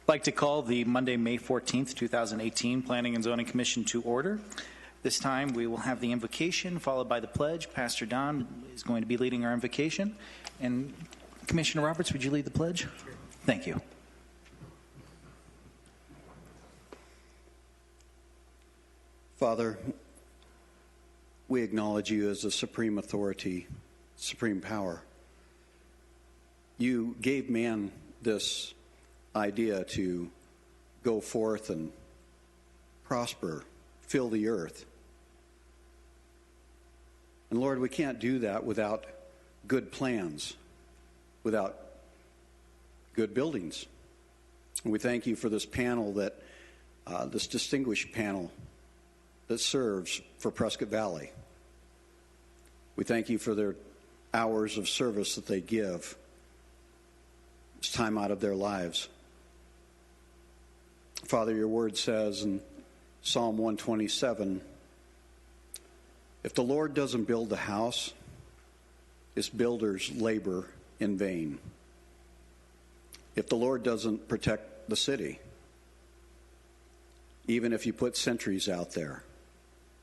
like to call the Monday, May 14th, 2018 Planning and Zoning Commission to order. This time we will have the invocation followed by the pledge. Pastor Don is going to be leading our invocation. And Commissioner Roberts, would you lead the pledge? Sure. Thank you. Father, we acknowledge you as the supreme authority, supreme power. You gave man this idea to go forth and prosper, fill the earth. And Lord, we can't do that without good plans, without good buildings. And we thank you for this panel that, this distinguished panel that serves for Prescott Valley. We thank you for their hours of service that they give. It's time out of their lives. Father, your word says in Psalm 127, if the Lord doesn't build the house, its builders labor in vain. If the Lord doesn't protect the city, even if you put sentries out there,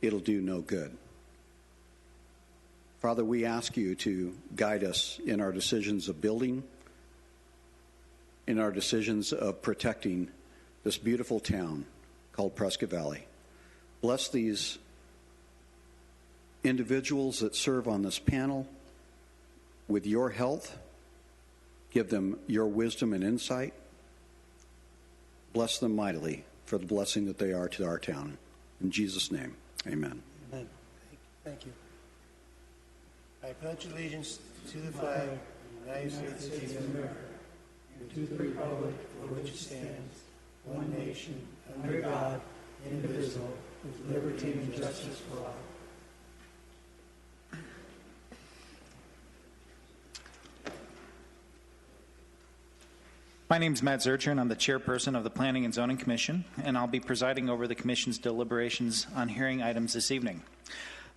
it'll do no good. Father, we ask you to guide us in our decisions of building, in our decisions of protecting this beautiful town called Prescott Valley. Bless these individuals that serve on this panel with your health. Give them your wisdom and insight. Bless them mightily for the blessing that they are to our town. In Jesus' name, amen. Amen. Thank you. I pledge allegiance to the flag of the United States of America and to the republic for which it stands, one nation, under God, indivisible, with liberty and justice for all. My name is Matt Zurcher, and I'm the chairperson of the Planning and Zoning Commission, and I'll be presiding over the Commission's deliberations on hearing items this evening.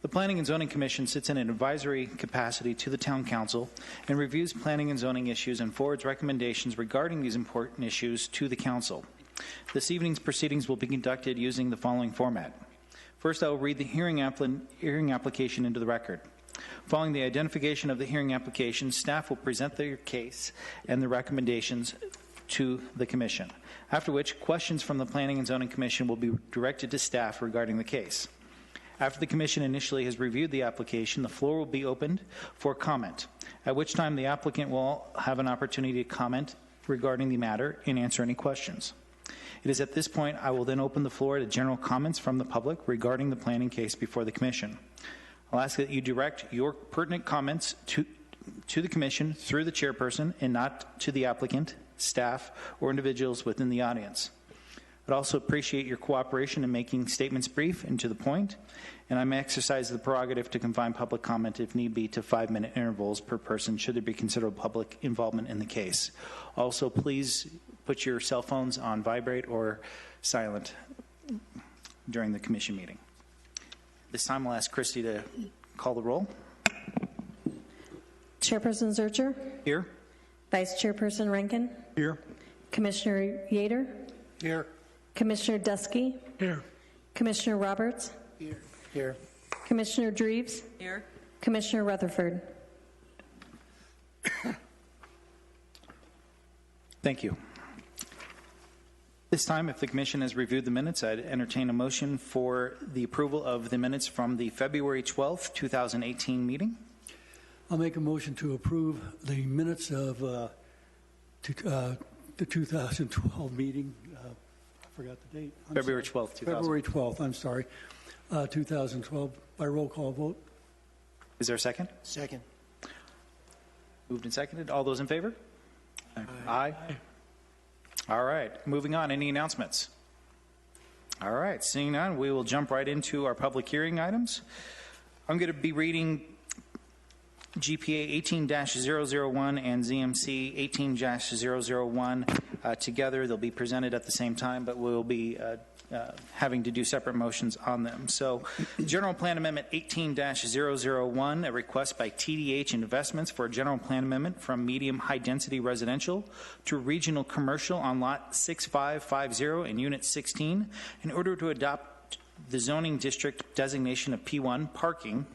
The Planning and Zoning Commission sits in an advisory capacity to the Town Council and reviews planning and zoning issues and forwards recommendations regarding these important issues to the Council. This evening's proceedings will be conducted using the following format. First, I will read the hearing application into the record. Following the identification of the hearing application, staff will present their case and the recommendations to the Commission, after which questions from the Planning and Zoning Commission will be directed to staff regarding the case. After the Commission initially has reviewed the application, the floor will be opened for comment, at which time the applicant will have an opportunity to comment regarding the matter and answer any questions. It is at this point I will then open the floor to general comments from the public regarding the planning case before the Commission. I'll ask that you direct your pertinent comments to the Commission through the chairperson and not to the applicant, staff, or individuals within the audience. I'd also appreciate your cooperation in making statements brief and to the point, and I may exercise the prerogative to confine public comment if need be to 5-minute intervals per person should there be considerable public involvement in the case. Also, please put your cell phones on vibrate or silent during the Commission meeting. This time I'll ask Christy to call the roll. Chairperson Zurcher? Here. Vice Chairperson Rankin? Here. Commissioner Yater? Here. Commissioner Dusky? Here. Commissioner Roberts? Here. Here. Commissioner Dreves? Here. Commissioner Rutherford? Thank you. This time, if the Commission has reviewed the minutes, I'd entertain a motion for the approval of the minutes from the February 12th, 2018 meeting. I'll make a motion to approve the minutes of the 2012 meeting. I forgot the date. February 12th, 2012. February 12th, I'm sorry. 2012 by roll call vote. Is there a second? Second. Moved and seconded. All those in favor? Aye. Aye. All right. Moving on. Any announcements? All right. Seeing none, we will jump right into our public hearing items. I'm going to be reading GPA 18-001 and ZMC 18-001 together. They'll be presented at the same time, but we'll be having to do separate motions on them. So, General Plan Amendment 18-001, a request by TDH Investments for a general plan amendment from medium high density residential to regional commercial on lot 6550 in Unit 16 in order to adopt the zoning district designation of P1 parking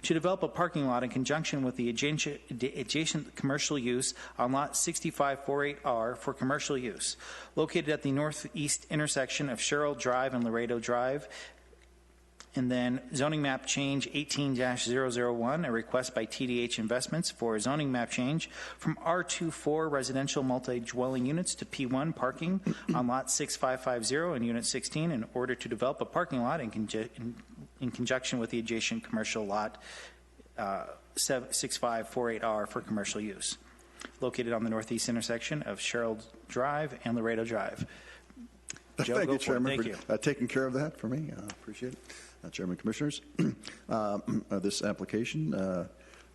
to develop a parking lot in conjunction with the adjacent commercial use on lot 6548R for commercial use, located at the northeast intersection of Sherrill Drive and Laredo Drive. And then zoning map change 18-001, a request by TDH Investments for a zoning map change from R24 residential multi-dwelling units to P1 parking on lot 6550 in Unit 16 in order to develop a parking lot in conjunction with the adjacent commercial lot 6548R for commercial use, located on the northeast intersection of Sherrill Drive and Laredo Drive. Joe, thank you, Chairman, Thank you. for taking care of that for me. I appreciate it. Chairman, Commissioners, this application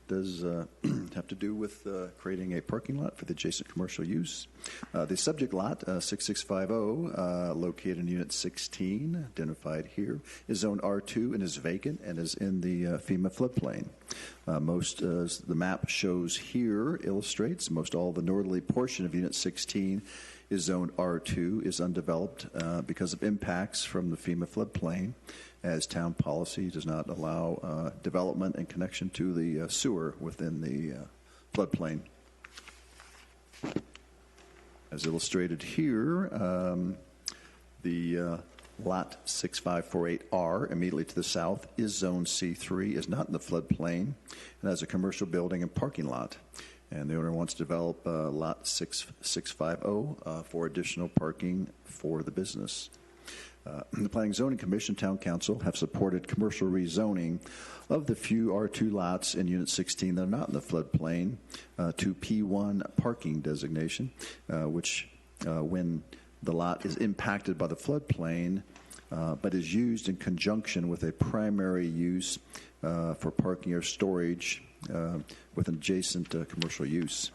does have to do with creating a parking lot for the adjacent commercial use. The subject lot, 6650, located in Unit 16, identified here, is Zone R2 and is vacant and is in the FEMA floodplain. The map shows here illustrates most all the northerly portion of Unit 16 is Zone R2, is undeveloped because of impacts from the FEMA floodplain, as town policy does not allow development and connection to the sewer within the floodplain. As illustrated here, the lot 6548R, immediately to the south, is Zone C3, is not in the floodplain, and has a commercial building and parking lot. And the owner wants to develop lot 6650 for additional parking for the business. The Planning and Zoning Commission, Town Council have supported commercial rezoning of the few R2 lots in Unit 16 that are not in the floodplain to P1 parking designation, which when the lot is impacted by the floodplain but is used in conjunction with a primary use for parking or storage with an adjacent commercial use.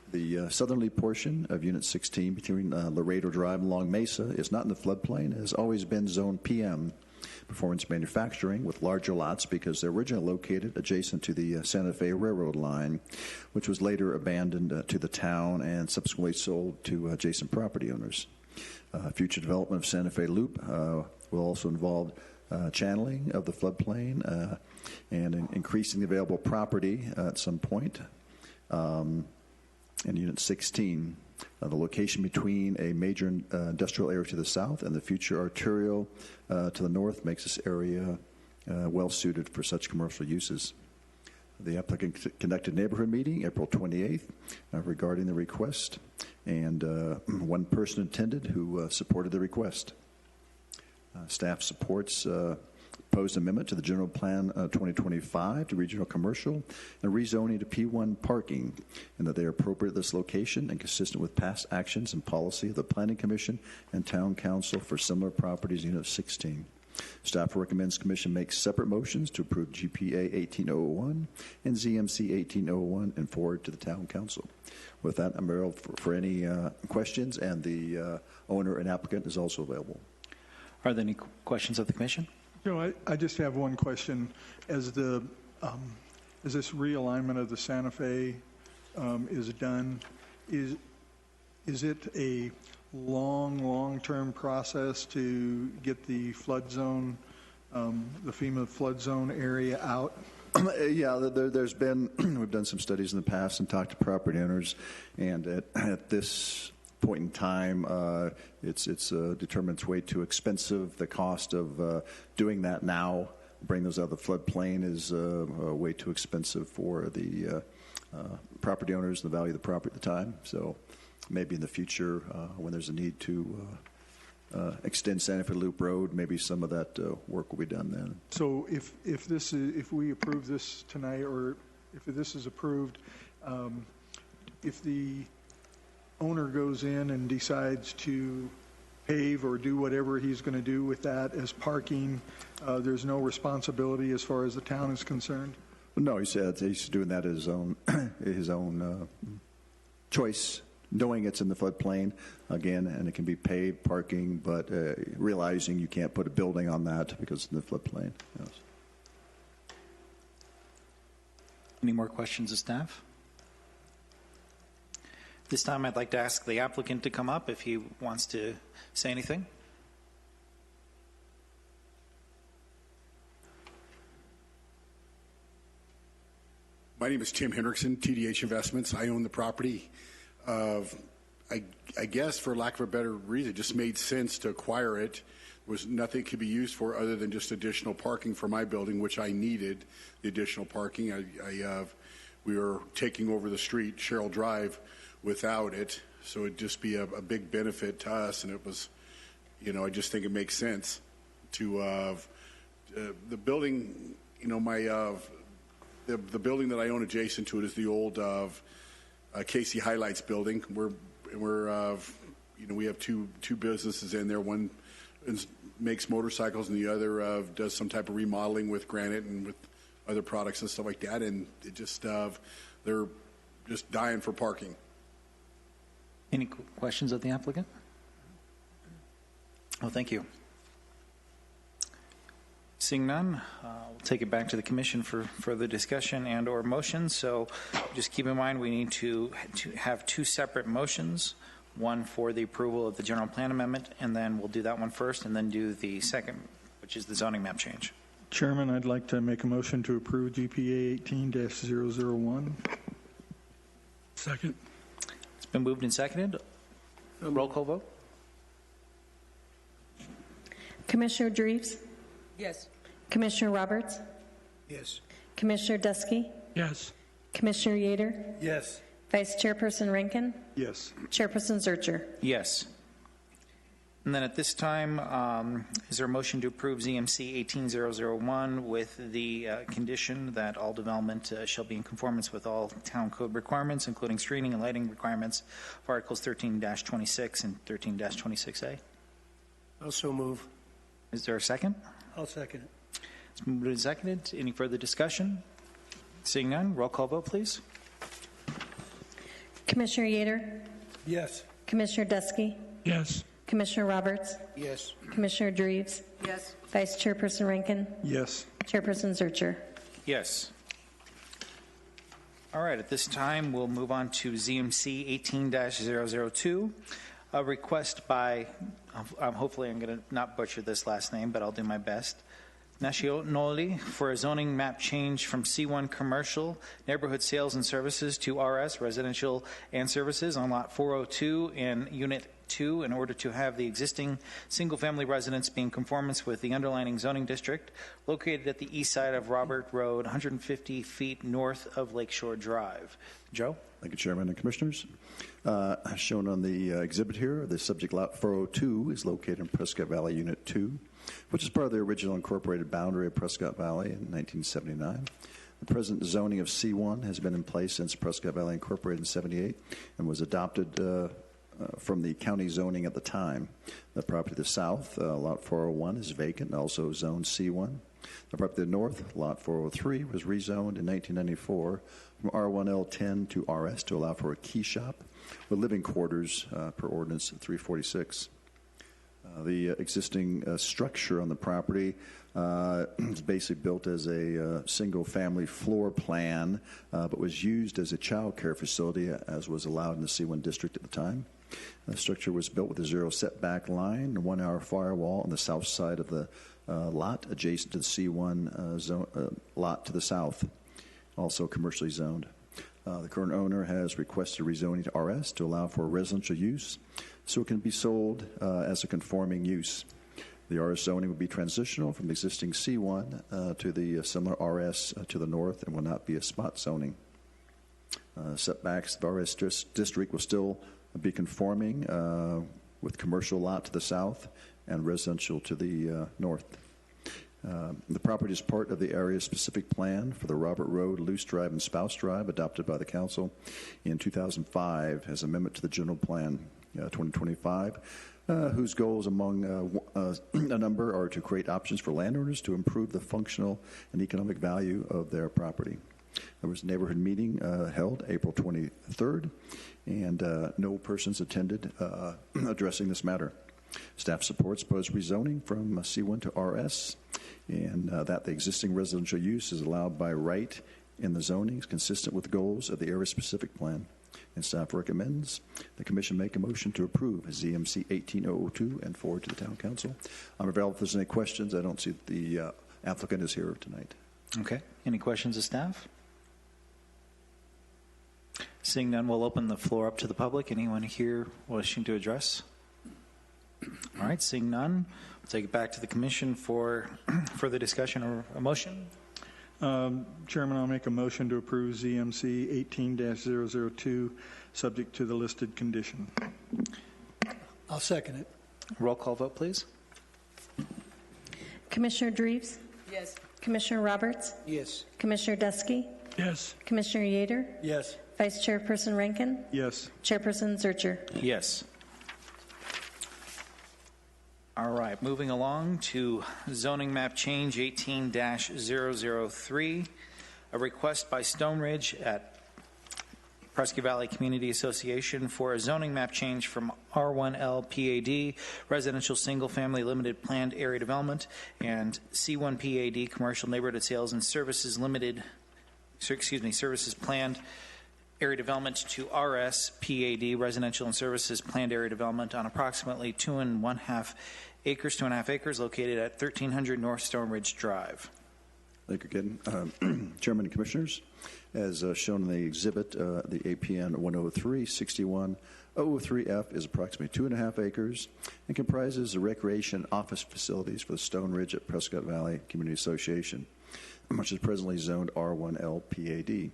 The southerly portion of Unit 16 between Laredo Drive and Long Mesa is not in the floodplain. It has always been Zone PM, performance manufacturing, with larger lots because they're originally located adjacent to the Santa Fe Railroad line, which was later abandoned to the town and subsequently sold to adjacent property owners. Future development of Santa Fe Loop will also involve channeling of the floodplain and increasing the available property at some point. In Unit 16, the location between a major industrial area to the south and the future arterial to the north makes this area well suited for such commercial uses. The applicant conducted a neighborhood meeting April 28th regarding the request, and one person attended who supported the request. Staff supports proposed amendment to the General Plan 2025 to regional commercial and rezoning to P1 parking, and that they are appropriate at this location and consistent with past actions and policy of the Planning Commission and Town Council for similar properties in Unit 16. Staff recommends Commission make separate motions to approve GPA 1801 and ZMC 1801 and forward to the Town Council. With that, I'm available for any questions, and the owner and applicant is also available. Are there any questions of the Commission? Joe, I just have one question. As this realignment of the Santa Fe is done, is it a long-term process to get the flood zone, the FEMA flood zone area out? Yeah, there's been, we've done some studies in the past and talked to property owners, and at this point in time, it's determined it's way too expensive. The cost of doing that now, bring those out of the floodplain, is way too expensive for the property owners, the value of the property at the time. So maybe in the future, when there's a need to extend Santa Fe Loop Road, maybe some of that work will be done then. So if we approve this tonight, or if this is approved, if the owner goes in and decides to pave or do whatever he's going to do with that as parking, there's no responsibility as far as the town is concerned? No, he said he's doing that as his own choice knowing it's in the floodplain, again, and it can be paved parking, but realizing you can't put a building on that because it's in the floodplain. Yes. Any more questions of staff? This time I'd like to ask the applicant to come up if he wants to say anything. My name is Tim Hendrickson, TDH Investments. I own the property. I guess, for lack of a better reason, it just made sense to acquire it. There was nothing it could be used for other than just additional parking for my building, which I needed the additional parking. We were taking over the street, Sherrill Drive, without it, so it'd just be a big benefit to us. And it was, I just think it makes sense to the building. The building that I own adjacent to it is the old Casey Highlights building. We have two businesses in there. One makes motorcycles, and the other does some type of remodeling with granite and with other products and stuff like that. And it just they're just dying for parking. Any questions of the applicant? Well, thank you. Seeing none, we'll take it back to the commission for further discussion and or motions. So just keep in mind we need to have two separate motions, one for the approval of the general plan amendment, and then we'll do that one first and then do the second, which is the zoning map change. Chairman, I'd like to make a motion to approve GPA 18-001. Second. It's been moved and seconded. Roll call vote. Commissioner Dreves? Yes. Commissioner Roberts? Yes. Commissioner Dusky? Yes. Commissioner Yater? Yes. Vice Chairperson Rankin? Yes. Chairperson Zurcher? Yes. And then at this time, is there a motion to approve ZMC 18001 with the condition that all development shall be in conformance with all town code requirements, including screening and lighting requirements of Articles 13-26 and 13-26A? Also move. Is there a second? I'll second it. It's moved and seconded. Any further discussion? Seeing none, roll call vote, please. Commissioner Yater? Yes. Commissioner Dusky? Yes. Commissioner Roberts? Yes. Commissioner Dreves? Yes. Vice Chairperson Rankin? Yes. Chairperson Zurcher? Yes. All right, at this time, we'll move on to ZMC 18-002, a request by, hopefully I'm going to not butcher this last name, but I'll do my best, Nascionoli, for a zoning map change from C1 commercial neighborhood sales and services to RS residential and services on lot 402 in unit 2 in order to have the existing single-family residence be in conformance with the underlying zoning district located at the east side of Robert Road, 150 feet north of Lakeshore Drive. Joe? Thank you, Chairman and Commissioners. As shown on the exhibit here, the subject lot 402 is located in Prescott Valley Unit 2, which is part of the original incorporated boundary of Prescott Valley in 1979. The present zoning of C1 has been in place since Prescott Valley Incorporated in 78 and was adopted from the county zoning at the time. The property to the south, lot 401, is vacant and also zoned C1. The property to the north, lot 403, was rezoned in 1994 from R1L10 to RS to allow for a key shop with living quarters per ordinance 346. The existing structure on the property is basically built as a single-family floor plan, but was used as a child care facility, as was allowed in the C1 district at the time. The structure was built with a zero setback line, a 1-hour firewall on the south side of the lot, adjacent to the C1 lot to the south, also commercially zoned. The current owner has requested rezoning to RS to allow for residential use, so it can be sold as a conforming use. The RS zoning will be transitional from the existing C1 to the similar RS to the north and will not be a spot zoning. Setbacks of the RS district will still be conforming with commercial lot to the south and residential to the north. The property is part of the area-specific plan for the Robert Road, Luce Drive, and Spouse Drive adopted by the Council in 2005 as amendment to the General Plan 2025, whose goals among a number are to create options for landowners to improve the functional and economic value of their property. There was a neighborhood meeting held April 23rd, and no persons attended addressing this matter. Staff supports proposed rezoning from C1 to RS, and that the existing residential use is allowed by right in the zoning is consistent with the goals of the area-specific plan. And staff recommends the commission make a motion to approve ZMC 18002 and forward to the town council. I'm available if there's any questions. I don't see the applicant is here tonight. Okay. Any questions of staff? Seeing none, we'll open the floor up to the public. Anyone here wishing to address? All right. Seeing none, we'll take it back to the commission for further discussion or a motion. Chairman, I'll make a motion to approve ZMC 18-002, subject to the listed condition. I'll second it. Roll call vote, please. Commissioner Dreves? Yes. Commissioner Roberts? Yes. Commissioner Dusky? Yes. Commissioner Yater? Yes. Vice Chairperson Rankin? Yes. Chairperson Zurcher? Yes. All right, moving along to zoning map change 18-003, a request by Stone Ridge at Prescott Valley Community Association for a zoning map change from R1L PAD, residential single-family limited planned area development, and C1 PAD, commercial neighborhood sales and services services planned area development to RS PAD, residential and services planned area development on approximately 2.5 acres located at 1300 North Stone Ridge Drive. Thank you again. Chairman and Commissioners, as shown in the exhibit, the APN 103-61-003F is approximately 2.5 acres and comprises the recreation office facilities for the Stone Ridge at Prescott Valley Community Association, which is presently zoned R1L PAD.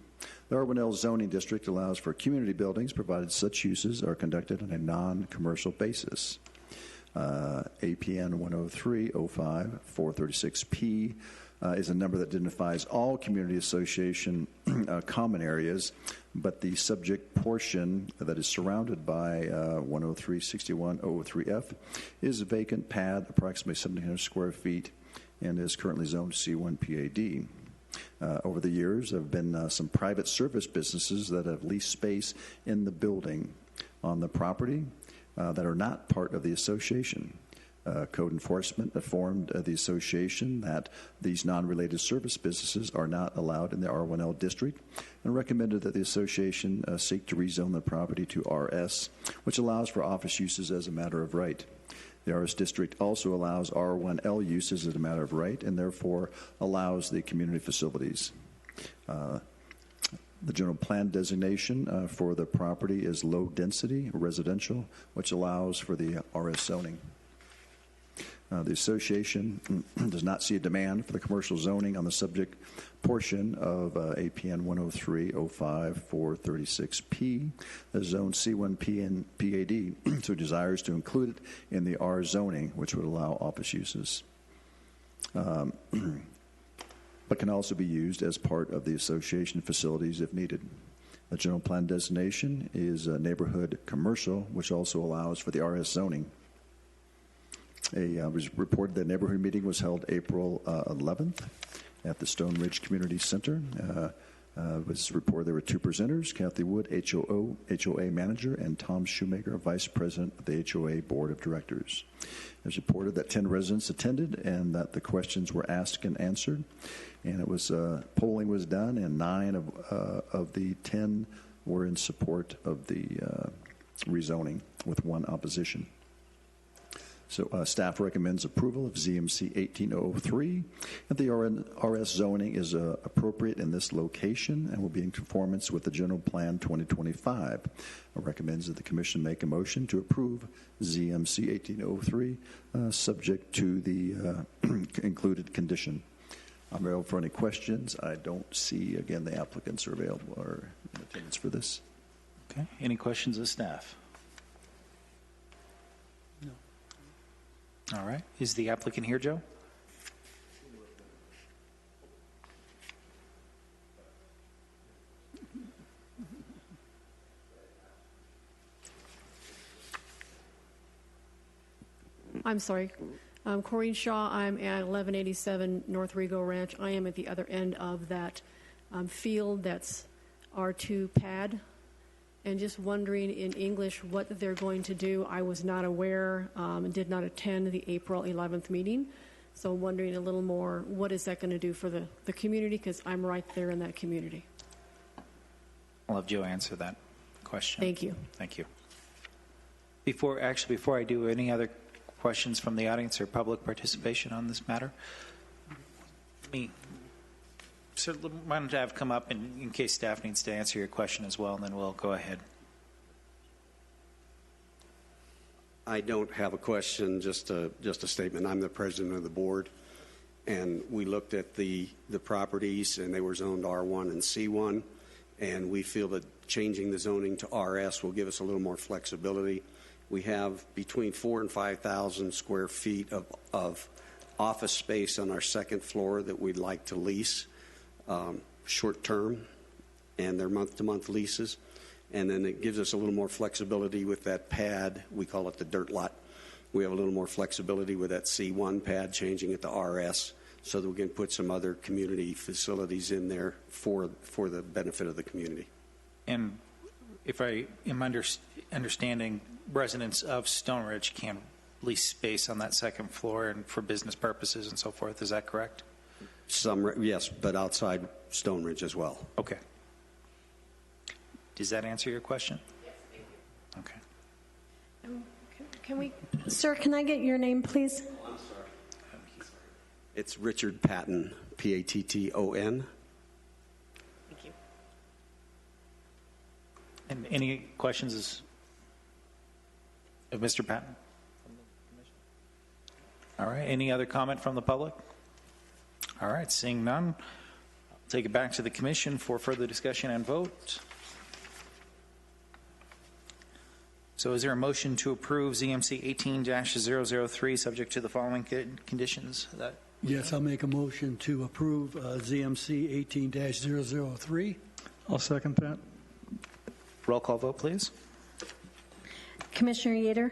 The R1L zoning district allows for community buildings provided such uses are conducted on a non-commercial basis. APN 103-05-436P is a number that identifies all community association common areas, but the subject portion that is surrounded by 103-61-003F is a vacant pad, approximately 1,700 square feet, and is currently zoned C1 PAD. Over the years, there have been some private service businesses that have leased space in the building on the property that are not part of the association. Code enforcement informed the association that these non-related service businesses are not allowed in the R1L district and recommended that the association seek to rezone the property to RS, which allows for office uses as a matter of right. The RS district also allows R1L uses as a matter of right and therefore allows the community facilities. The general plan designation for the property is low density residential, which allows for the RS zoning. The association does not see a demand for the commercial zoning on the subject portion of APN 103-05-436P, as zone C1 PAD, so desires to include it in the R zoning, which would allow office uses, but can also be used as part of the association facilities if needed. The general plan designation is neighborhood commercial, which also allows for the RS zoning. Was reported that neighborhood meeting was held April 11th at the Stone Ridge Community Center. Was reported there were two presenters, Kathy Wood, HOA manager, and Tom Shoemaker, vice president of the HOA board of directors. It was reported that 10 residents attended and that the questions were asked and answered. And it was polling was done, and 9 of the 10 were in support of the rezoning, with 1 opposition. So staff recommends approval of ZMC 1803, and the RS zoning is appropriate in this location and will be in conformance with the General Plan 2025. It recommends that the Commission make a motion to approve ZMC 1803, subject to the included condition. I'm available for any questions. I don't see, again, the applicants are available or in attendance for this. Okay. Any questions of staff? All right. Is the applicant here, Joe? I'm sorry. Corrine Shaw. I'm at 1187 North Rego Ranch. I am at the other end of that field that's R2 pad. And just wondering in English what they're going to do. I was not aware and did not attend the April 11th meeting. So wondering a little more, what is that going to do for the community? Because I'm right there in that community. I'll have Joe answer that question. Thank you. Thank you. Before I do, any other questions from the audience or public participation on this matter? Sir, why don't I have come up in case staff needs to answer your question as well, and then we'll go ahead. I don't have a question, just a statement. I'm the president of the board, and we looked at the properties, and they were zoned R1 and C1, and we feel that changing the zoning to RS will give us a little more flexibility. We have between 4,000 and 5,000 square feet of office space on our second floor that we'd like to lease. Short term, and they're month-to-month leases, and then it gives us a little more flexibility with that pad. We call it the dirt lot. We have a little more flexibility with that C1 pad, changing it to RS, so that we can put some other community facilities in there for the benefit of the community. And if I am understanding, residents of Stone Ridge can lease space on that second floor and for business purposes and so forth. Is that correct? Yes, but outside Stone Ridge as well. Okay. Does that answer your question? Yes, thank you. Okay. Can we, sir, can I get your name, please? Oh, I'm sorry. It's Richard Patton, Patton. Thank you. And any questions of Mr. Patton? All right. Any other comment from the public? All right, seeing none, I'll take it back to the commission for further discussion and vote. So is there a motion to approve ZMC 18-003 subject to the following conditions? Yes, I'll make a motion to approve ZMC 18-003. I'll second that. Roll call vote, please. Commissioner Yater?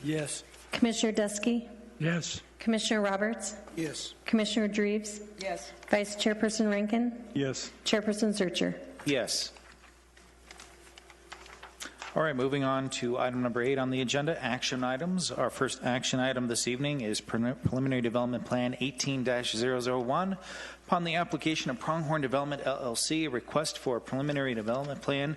Yes. Commissioner Dusky? Yes. Commissioner Roberts? Yes. Commissioner Dreves? Yes. Vice Chairperson Rankin? Yes. Chairperson Zurcher? Yes. All right, moving on to item number 8 on the agenda, action items. Our first action item this evening is Preliminary Development Plan 18-001. Upon the application of Pronghorn Development, LLC, a request for a preliminary development plan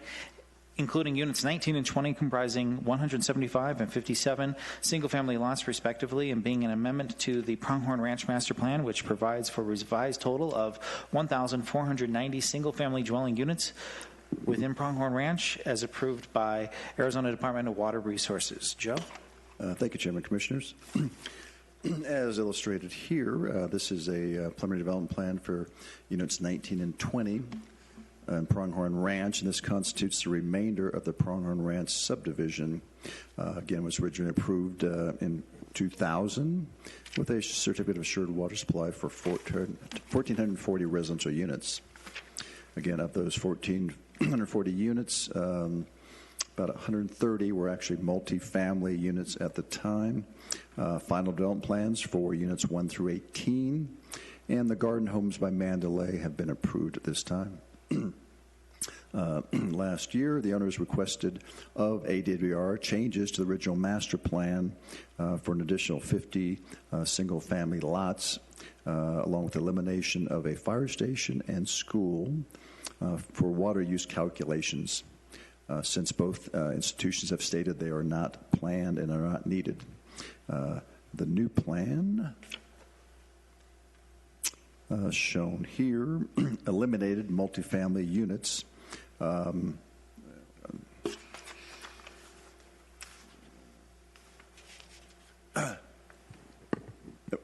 including units 19 and 20 comprising 175 and 57 single-family lots respectively, and being an amendment to the Pronghorn Ranch Master Plan, which provides for a revised total of 1,490 single-family dwelling units within Pronghorn Ranch as approved by Arizona Department of Water Resources. Joe? Thank you, Chairman, Commissioners. As illustrated here, this is a preliminary development plan for units 19 and 20 on Pronghorn Ranch, and this constitutes the remainder of the Pronghorn Ranch subdivision. Again, was originally approved in 2000 with a certificate of assured water supply for 1,440 residential units. Again, of those 1,440 units, about 130 were actually multi-family units at the time. Final development plans for units 1 through 18, and the garden homes by Mandalay have been approved at this time. Last year, the owners requested of ADWR changes to the original master plan for an additional 50 single-family lots, along with elimination of a fire station and school for water use calculations, since both institutions have stated they are not planned and are not needed. The new plan shown here eliminated multifamily units.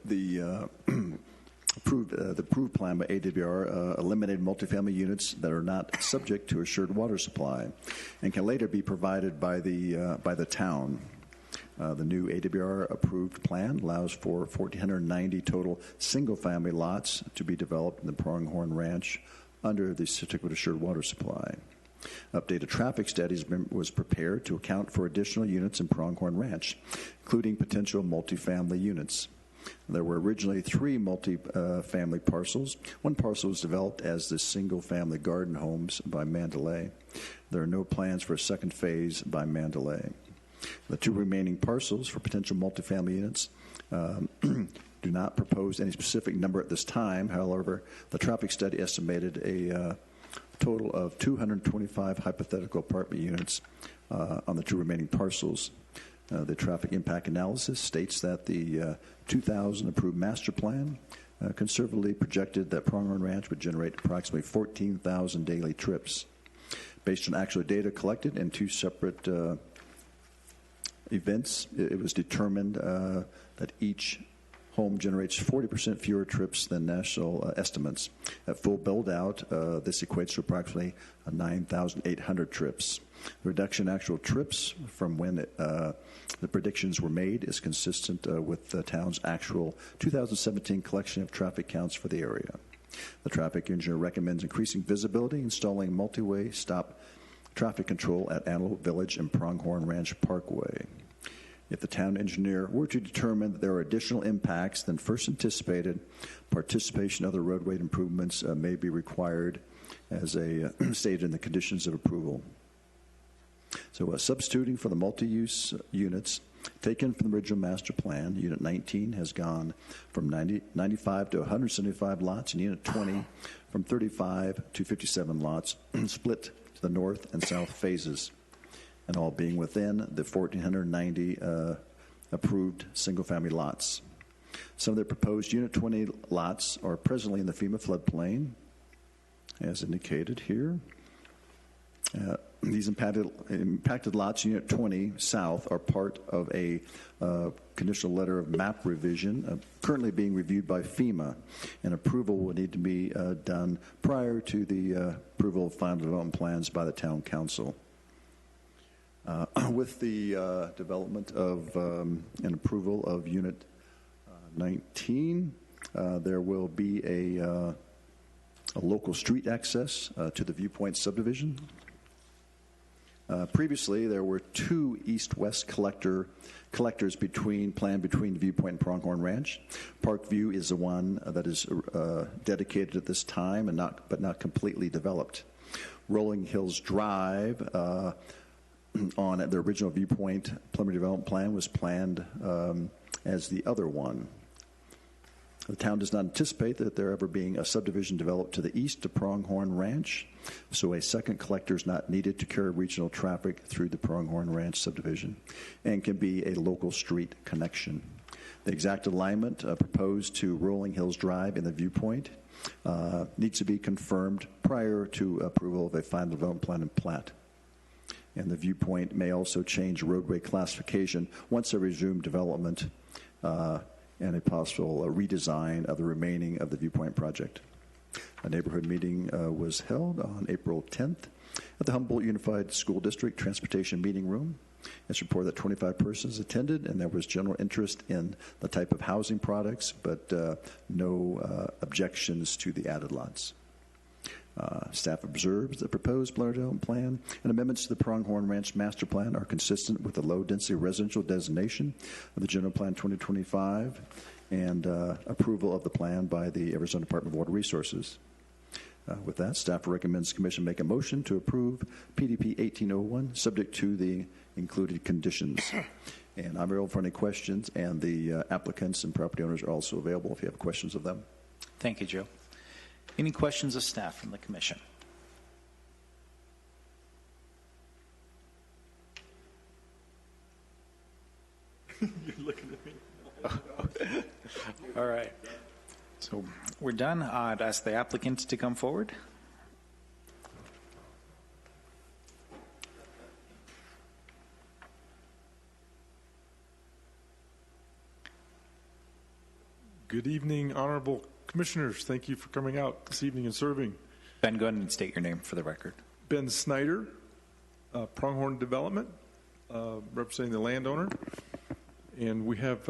The approved plan by AWR eliminated multifamily units that are not subject to assured water supply and can later be provided by the town. The new AWR approved plan allows for 1,490 total single-family lots to be developed in the Pronghorn Ranch under the certificate of assured water supply. Updated traffic studies was prepared to account for additional units in Pronghorn Ranch, including potential multifamily units. There were originally 3 multi-family parcels. One parcel was developed as the single-family garden homes by Mandalay. There are no plans for a second phase by Mandalay. The 2 remaining parcels for potential multifamily units do not propose any specific number at this time. However, the traffic study estimated a total of 225 hypothetical apartment units on the 2 remaining parcels. The traffic impact analysis states that the 2000 approved master plan conservatively projected that Pronghorn Ranch would generate approximately 14,000 daily trips. Based on actual data collected in 2 separate events, it was determined that each home generates 40% fewer trips than national estimates. At full build-out, this equates to approximately 9,800 trips. The reduction in actual trips from when the predictions were made is consistent with the town's actual 2017 collection of traffic counts for the area. The traffic engineer recommends increasing visibility, installing multi-way stop traffic control at Antelope Village and Pronghorn Ranch Parkway. If the town engineer were to determine that there are additional impacts than first anticipated, participation in other roadway improvements may be required as stated in the conditions of approval. So substituting for the multi-use units taken from the original master plan, Unit 19 has gone from 95 to 175 lots, and Unit 20 from 35 to 57 lots, split to the north and south phases, and all being within the 1,490 approved single-family lots. Some of the proposed Unit 20 lots are presently in the FEMA floodplain, as indicated here. These impacted lots, Unit 20 South, are part of a conditional letter of map revision currently being reviewed by FEMA, and approval will need to be done prior to the approval of final development plans by the Town Council. With the development of and approval of Unit 19, there will be a local street access to the Viewpoint subdivision. Previously, there were 2 east-west collectors planned between the Viewpoint and Pronghorn Ranch. Parkview is the one that is dedicated at this time, but not completely developed. Rolling Hills Drive on the original Viewpoint preliminary development plan was planned as the other one. The town does not anticipate that there ever being a subdivision developed to the east of Pronghorn Ranch, so a second collector is not needed to carry regional traffic through the Pronghorn Ranch subdivision and can be a local street connection. The exact alignment proposed to Rolling Hills Drive in the Viewpoint needs to be confirmed prior to approval of a final development plan and plat. And the Viewpoint may also change roadway classification once they resume development and a possible redesign of the remaining of the Viewpoint project. A neighborhood meeting was held on April 10th at the Humboldt Unified School District Transportation Meeting Room. It's reported that 25 persons attended, and there was general interest in the type of housing products, but no objections to the added lots. Staff observes the proposed preliminary development plan and amendments to the Pronghorn Ranch Master Plan are consistent with the low-density residential designation of the General Plan 2025 and approval of the plan by the Arizona Department of Water Resources. With that, staff recommends the Commission make a motion to approve PDP 1801 subject to the included conditions. And I'm available for any questions, and the applicants and property owners are also available if you have questions of them. Thank you, Joe. Any questions of staff from the Commission? You're looking at me. All right. So we're done. I'd ask the applicants to come forward. Good evening, Honorable Commissioners. Thank you for coming out this evening and serving. Ben, go ahead and state your name for the record. Ben Snyder, Pronghorn Development, representing the landowner. And we have,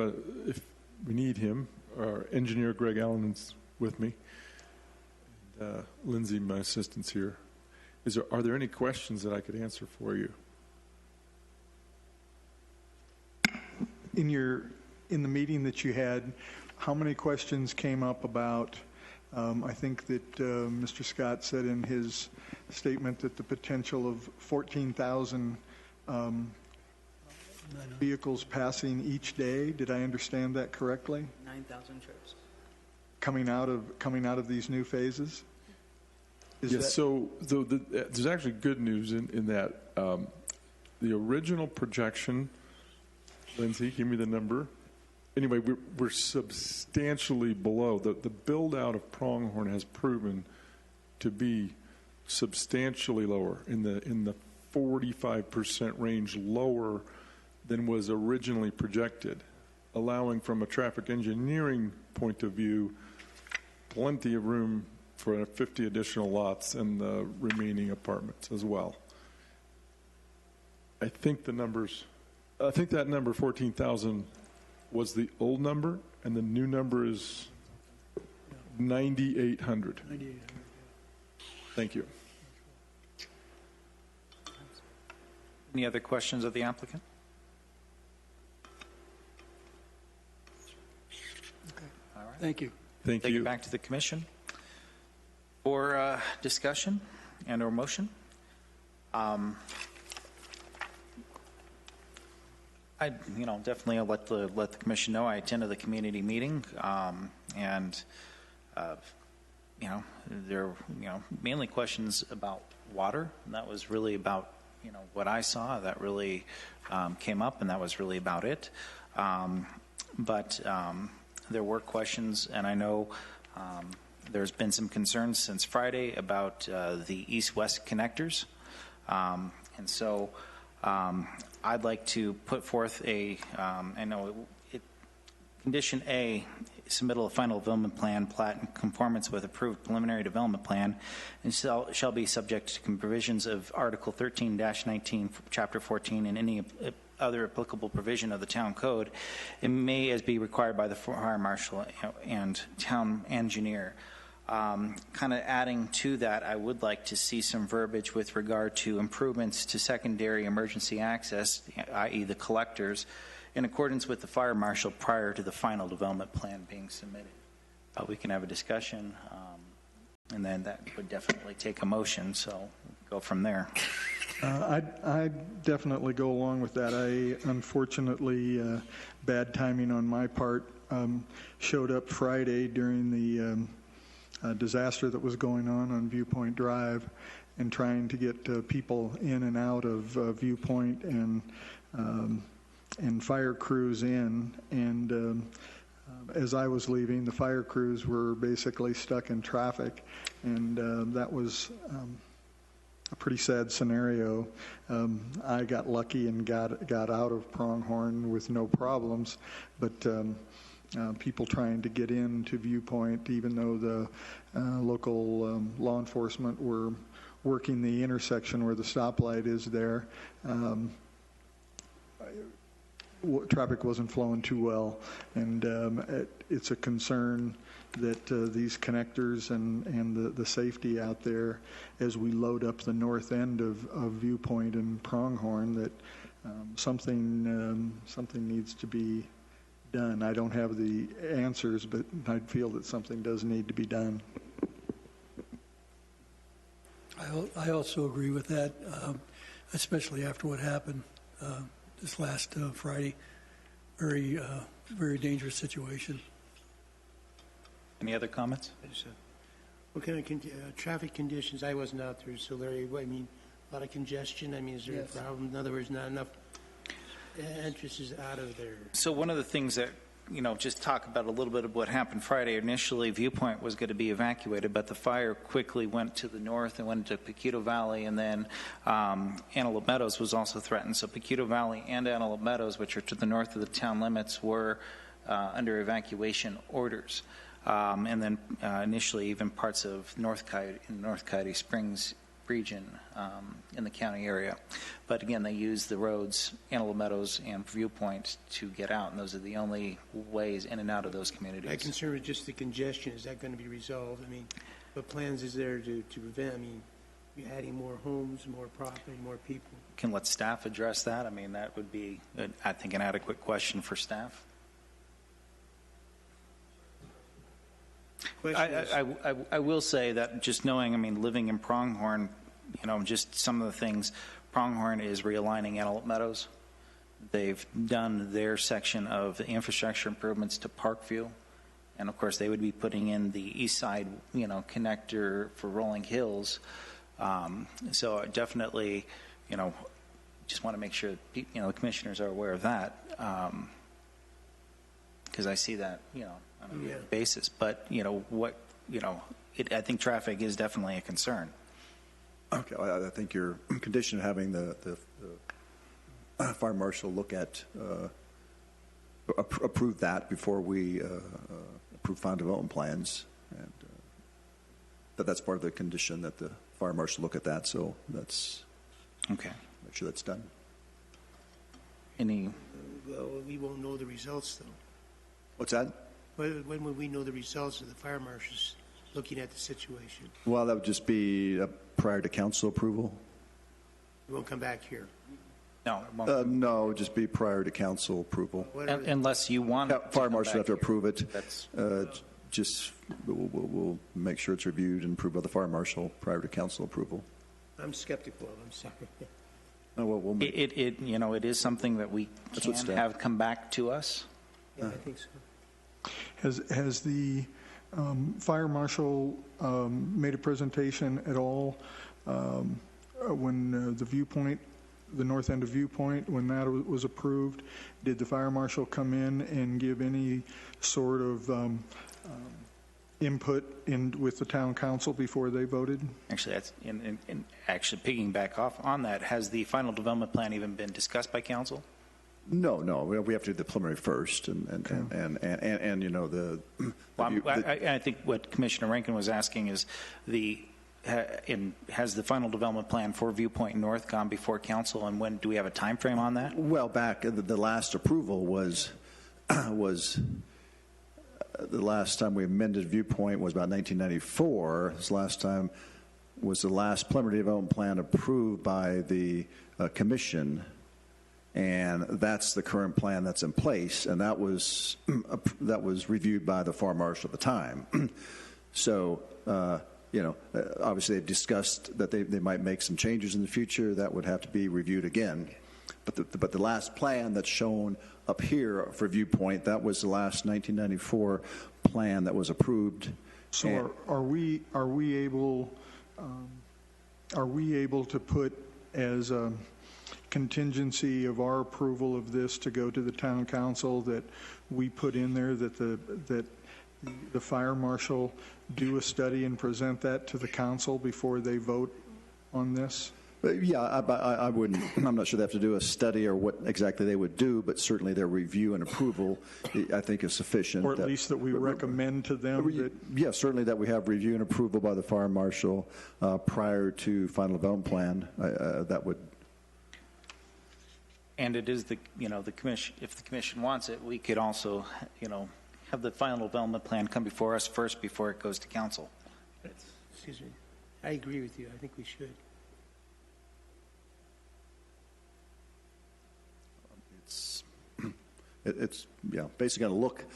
if we need him, our engineer Greg Allen is with me. And, Lindsay, my assistant's here. Are there any questions that I could answer for you? In the meeting that you had, how many questions came up about, I think that Mr. Scott said in his statement that the potential of 14,000 vehicles passing each day. Did I understand that correctly? 9,000 trips. Coming out of these new phases? Yes, there's actually good news in that the original projection, Lindsay, give me the number. Anyway, we're substantially below. The build-out of Pronghorn has proven to be substantially lower, in the 45% range lower than was originally projected, allowing, from a traffic engineering point of view, plenty of room for 50 additional lots and the remaining apartments as well. I think that number 14,000 was the old number, and the new number is 9,800. 9,800. Thank you. Any other questions of the applicant? All right. Thank you. Thank Take you. it back to the commission for discussion and or motion. I, definitely let the commission know I attended the community meeting, and there were mainly questions about water, and that was really about what I saw. That really came up, and that was really about it. But there were questions, and I know there's been some concerns since Friday about the east-west connectors, and so I'd like to put forth Condition A, submittal of final development plan, plat in conformance with approved preliminary development plan, and shall be subject to provisions of Article 13-19, Chapter 14, and any other applicable provision of the town code. It may as be required by the fire marshal and town engineer. Kind of adding to that, I would like to see some verbiage with regard to improvements to secondary emergency access, i.e. the collectors, in accordance with the fire marshal prior to the final development plan being submitted. We can have a discussion, and then that would definitely take a motion, so go from there. I'd definitely go along with that. Unfortunately, bad timing on my part, showed up Friday during the disaster that was going on Viewpoint Drive, and trying to get people in and out of Viewpoint and fire crews in. And as I was leaving, the fire crews were basically stuck in traffic, and that was a pretty sad scenario. I got lucky and got out of Pronghorn with no problems, but people trying to get into Viewpoint, even though the local law enforcement were working the intersection where the stoplight is there, traffic wasn't flowing too well, and it's a concern that these connectors and the safety out there as we load up the north end of Viewpoint and Pronghorn, that something needs to be done. I don't have the answers, but I feel that something does need to be done. I also agree with that, especially after what happened this last Friday. Very dangerous situation. Any other comments? What kind of traffic conditions? I wasn't out there, so Larry, a lot of congestion. Is there a problem? In other words, not enough entrances out of there. So one of the things that, just talk about a little bit of what happened Friday. Initially, Viewpoint was going to be evacuated, but the fire quickly went to the north and went to Pequito Valley, and then Antelope Meadows was also threatened. So Pequito Valley and Antelope Meadows, which are to the north of the town limits, were under evacuation orders. And then initially even parts of North Coyote Springs region in the county area. But again, they use the roads, Antelope Meadows and Viewpoint, to get out, and those are the only ways in and out of those communities. My concern with just the congestion, is that going to be resolved? What plans is there to prevent, you're adding more homes, more property, more people? Can let staff address that. That would be, I think, an adequate question for staff. Question is, I will say that just knowing, I mean, living in Pronghorn, just some of the things, Pronghorn is realigning Antelope Meadows. They've done their section of the infrastructure improvements to Parkview. And of course, they would be putting in the east side, connector for Rolling Hills. So definitely, just want to make sure, the commissioners are aware of that. Because I see that, on a daily basis. But, I think traffic is definitely a concern. Okay, I think your condition of having the fire marshal look at, approve that before we approve final development plans. And that's part of the condition, that the fire marshal look at that. So that's, okay. Make sure that's done. Any? well, we won't know the results, though. What's that? When will we know the results of the fire marshals looking at the situation? Well, that would just be prior to council approval. We won't come back here. No, it won't. No, it would just be prior to council approval. Unless you want Fire marshal have to approve it. That's Just we'll make sure it's reviewed and approved by the fire marshal prior to council approval. I'm skeptical. I'm sorry. Oh, well, we'll make, it is something that we can have come back to us. Yeah, I think so. Has the fire marshal made a presentation at all when the viewpoint, the north end of Viewpoint, when that was approved? Did the fire marshal come in and give any sort of input with the town council before they voted? Actually, that's actually piggyback off on that. Has the final development plan even been discussed by council? No. We have to do the preliminary first, and the. I think what Commissioner Rankin was asking is has the final development plan for Viewpoint North gone before council, and when do we have a time frame on that? Well, back the last approval was the last time we amended Viewpoint was about 1994. This last time was the last preliminary development plan approved by the commission, and that's the current plan that's in place, and that was reviewed by the fire marshal at the time. So. Obviously they've discussed that they might make some changes in the future. That would have to be reviewed again. But the last plan that's shown up here for Viewpoint, that was the last 1994 plan that was approved. So are we able to put as a contingency of our approval of this to go to the town council that we put in there that the fire marshal do a study and present that to the council before they vote on this? Yeah, I wouldn't. I'm not sure they have to do a study or what exactly they would do, but certainly their review and approval, I think, is sufficient. Or at least that we recommend to them that. Yeah, certainly that we have review and approval by the fire marshal prior to final development plan. That would. And it is the commission. If the commission wants it, we could also have the final development plan come before us first before it goes to council. Excuse me. I agree with you. I think we should. It's basically going to look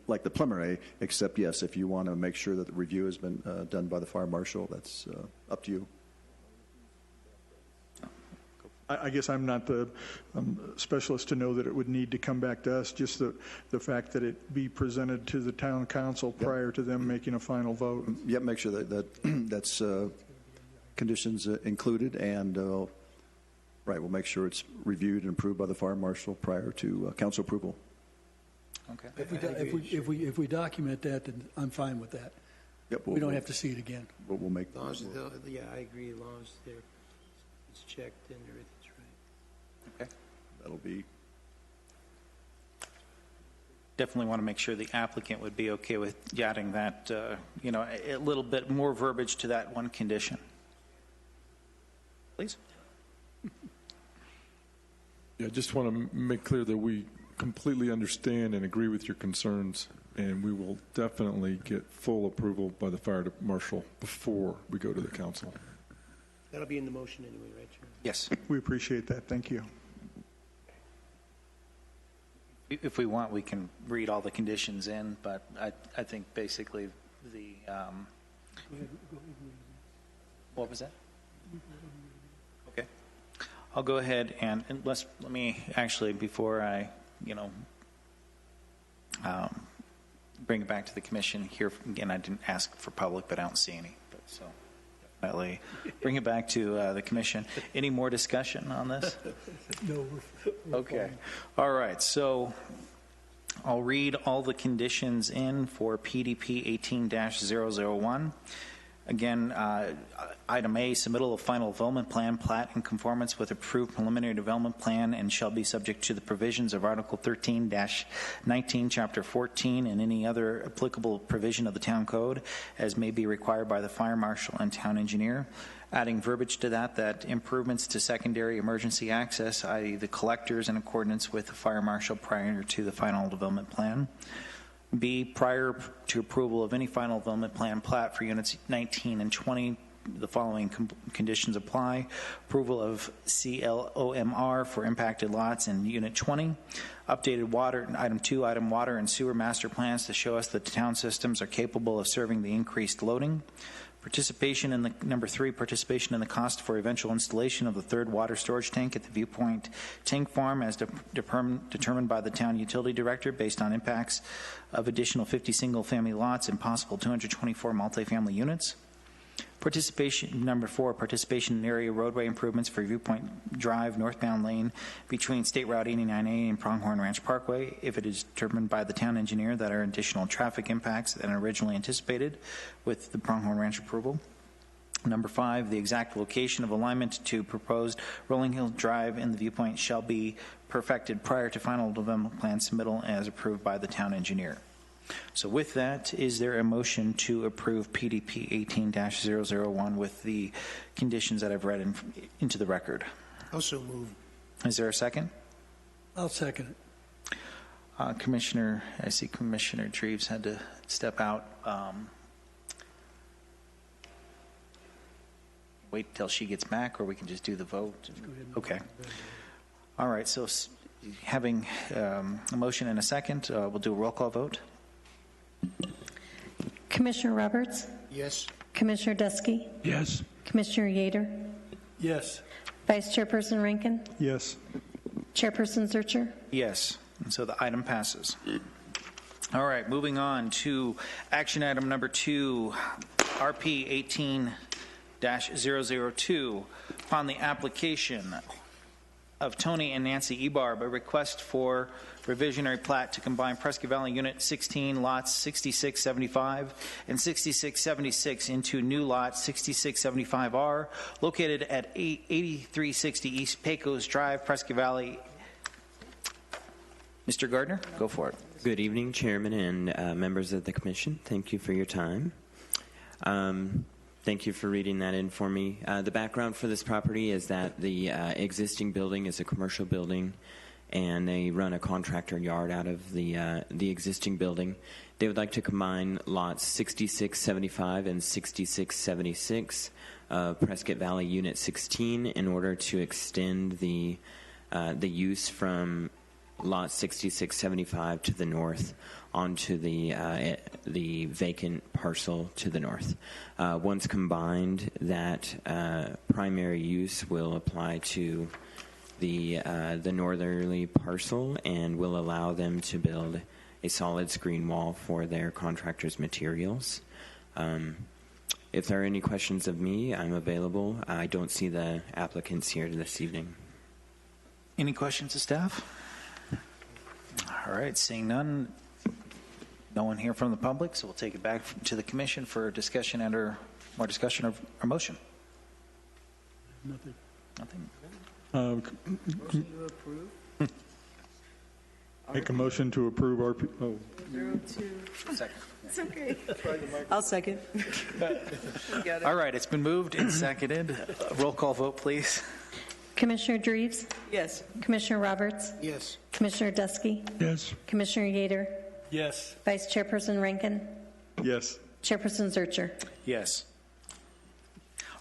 like the preliminary, except yes, if you want to make sure that the review has been done by the fire marshal, that's up to you. I guess I'm not the specialist to know that it would need to come back to us, just the fact that it be presented to the town council prior to them making a final vote. Yep, make sure that's conditions included, and we'll make sure it's reviewed and approved by the fire marshal prior to council approval. Okay. If we document that, then I'm fine with that. Yep, we don't have to see it again. But we'll make. As long as I agree. As long as it's checked and everything's right. Okay. That'll be. Definitely want to make sure the applicant would be okay with adding that, a little bit more verbiage to that one condition. Please. Yeah, I just want to make clear that we completely understand and agree with your concerns, and we will definitely get full approval by the fire marshal before we go to the council. That'll be in the motion anyway, right, Chair? Yes. We appreciate that. Thank you. If we want, we can read all the conditions in, but I think basically the, what was that? Okay. I'll go ahead and let me actually, before I, bring it back to the commission here, again, I didn't ask for public, but I don't see any. So definitely bring it back to the commission. Any more discussion on this? No. Okay. All right. So I'll read all the conditions in for PDP 18-001. Again, item A, submittal of final development plan, plat in conformance with approved preliminary development plan and shall be subject to the provisions of Article 13-19, Chapter 14, and any other applicable provision of the town code as may be required by the fire marshal and town engineer. Adding verbiage to that improvements to secondary emergency access, i.e. the collectors, in accordance with the fire marshal prior to the final development plan. B, prior to approval of any final development plan plat for units 19 and 20, the following conditions apply. Approval of CLOMR for impacted lots in unit 20. Updated water, item 2, item water and sewer master plans to show us that the town systems are capable of serving the increased loading. Participation in the, number 3, participation in the cost for eventual installation of the third water storage tank at the Viewpoint Tank Farm as determined by the town utility director based on impacts of additional 50 single-family lots and possible 224 multifamily units. Participation, number 4, participation in area roadway improvements for Viewpoint Drive northbound lane between State Route 89A and Pronghorn Ranch Parkway if it is determined by the town engineer that are additional traffic impacts than originally anticipated with the Pronghorn Ranch approval. Number 5, the exact location of alignment to proposed Rolling Hill Drive in the Viewpoint shall be perfected prior to final development plan submittal as approved by the town engineer. So with that, is there a motion to approve PDP 18-001 with the conditions that I've read into the record? Also move. Is there a second? I'll second it. Commissioner, I see Commissioner Dreves had to step out. Wait till she gets back, or we can just do the vote? Okay. All right, so having a motion and a second, we'll do a roll call vote. Commissioner Roberts? Yes. Commissioner Dusky? Yes. Commissioner Yater? Yes. Vice Chairperson Rankin? Yes. Chairperson Zurcher? Yes, and so the item passes. All right, moving on to action item number 2, RP 18-002. Upon the application of Tony and Nancy Ebarb, a request for revisionary plat to combine Prescott Valley Unit 16 lots 6675 and 6676 into new lot 6675R located at 8360 East Pecos Drive, Prescott Valley. Mr. Gardner, go for it. Good evening, Chairman and members of the Commission. Thank you for your time. Thank you for reading that in for me. The background for this property is that the existing building is a commercial building, and they run a contractor yard out of the existing building. They would like to combine lots 6675 and 6676 of Prescott Valley Unit 16 in order to extend the use from lot 6675 to the north onto the vacant parcel to the north. Once combined, that primary use will apply to the northerly parcel and will allow them to build a solid screen wall for their contractor's materials. If there are any questions of me, I'm available. I don't see the applicants here this evening. Any questions of staff? All right, seeing none, no one here from the public, so we'll take it back to the commission for discussion and/or more discussion of our motion. Nothing. Nothing. Motion to approve? Make a motion to approve RP. Oh. 02. Second. It's okay. I'll second. All right, it's been moved and seconded. Roll call vote, please. Commissioner Dreves? Yes. Commissioner Roberts? Yes. Commissioner Dusky? Yes. Commissioner Yater? Yes. Vice Chairperson Rankin? Yes. Chairperson Zurcher? Yes.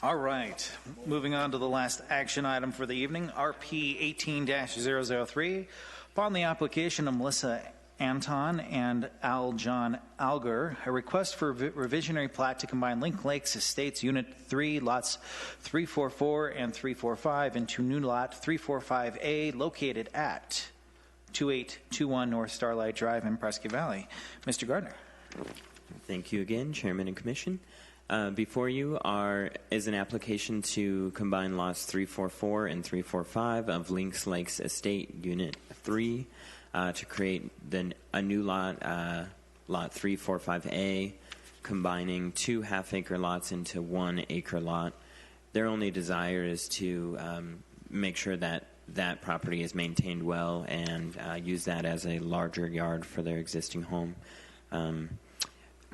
All right, moving on to the last action item for the evening, RP 18-003. Upon the application of Melissa Anton and Al John Alger, a request for revisionary plat to combine Link Lakes Estates Unit 3, lots 344 and 345 into new lot 345A located at 2821 North Starlight Drive in Prescott Valley. Mr. Gardner. Thank you again, Chairman and Commission. Before you is an application to combine lots 344 and 345 of Lynx Lakes Estate Unit 3 to create a new lot, lot 345A, combining 2 half-acre lots into 1 acre lot. Their only desire is to make sure that that property is maintained well and use that as a larger yard for their existing home.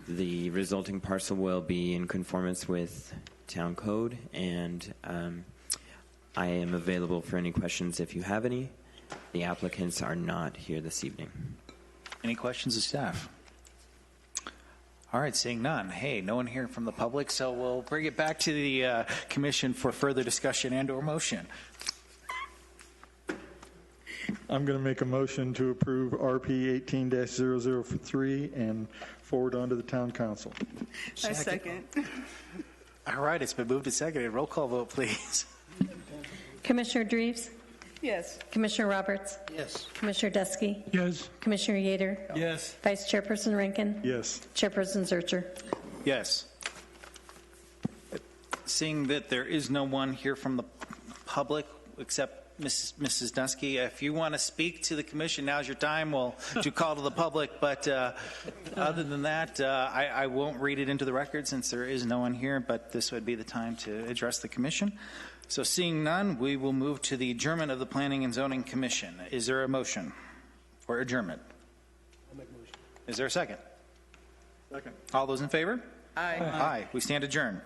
The resulting parcel will be in conformance with town code, and I am available for any questions if you have any. The applicants are not here this evening. Any questions of staff? All right, seeing none. Hey, no one here from the public, so we'll bring it back to the commission for further discussion and or motion. I'm going to make a motion to approve RP 18-003 and forward on to the town council. I second. All right, it's been moved and seconded. Roll call vote, please. Commissioner Dreves, Yes. Commissioner Roberts, Yes. Commissioner Dusky, Yes. Commissioner Yater, Yes. Vice Chairperson Rankin, Yes. Chairperson Zurcher. Yes. Seeing that there is no one here from the public except Mrs. Dusky, if you want to speak to the commission, now's your time. We'll do call to the public, but other than that, I won't read it into the record since there is no one here, but this would be the time to address the commission. So seeing none, we will move to the adjournment of the Planning and Zoning Commission. Is there a motion for adjournment? I'll make a motion. Is there a second? Second. All those in favor? Aye. Aye. We stand adjourned.